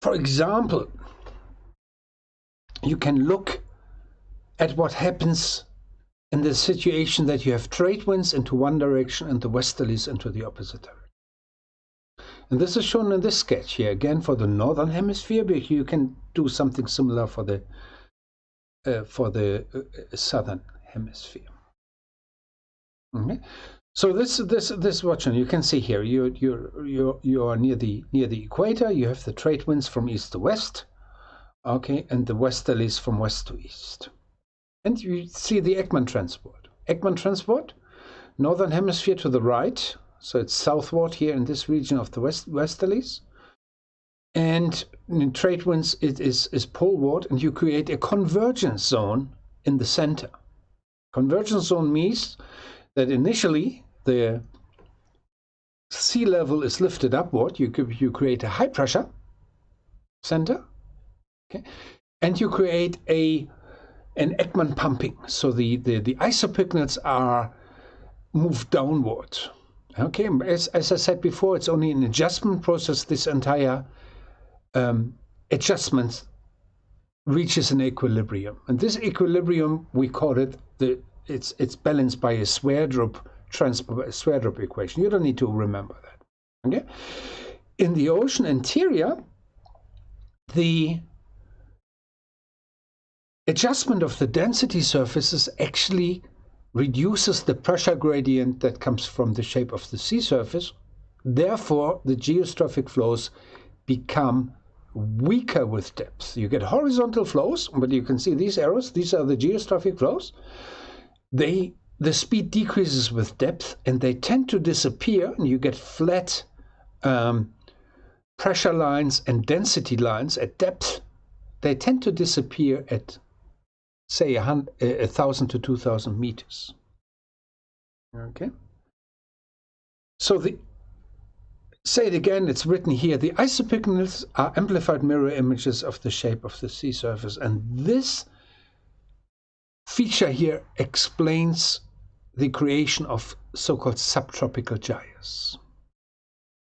For example, you can look at what happens in the situation that you have trade winds into one direction and the westerlies into the opposite direction. And this is shown in this sketch here, again for the northern hemisphere, but you can do something similar for the southern hemisphere. Okay. So this watching, you can see here, you are near the equator. You have the trade winds from east to west, okay, and the westerlies from west to east. And you see the Ekman transport. Ekman transport, northern hemisphere to the right, so it's southward here in this region of the westerlies. And in trade winds, it is poleward, and you create a convergence zone in the center. Convergence zone means that initially the sea level is lifted upward. You create a high pressure center, okay, and you create an Ekman pumping. So the isopycnals are moved downward. Okay, as I said before, it's only an adjustment process. This entire adjustment reaches an equilibrium, and this equilibrium, we call it it's balanced by a Sverdrup equation. You don't need to remember that. Okay, in the ocean interior, the adjustment of the density surfaces actually reduces the pressure gradient that comes from the shape of the sea surface. Therefore, the geostrophic flows become weaker with depth. You get horizontal flows, but you can see these arrows. These are the geostrophic flows. The speed decreases with depth, and they tend to disappear, and you get flat pressure lines and density lines at depth. They tend to disappear at, say, 1,000 to 2,000 meters. Okay. So say it again, it's written here, the isopycnals are amplified mirror images of the shape of the sea surface, and this feature here explains the creation of so-called subtropical gyres.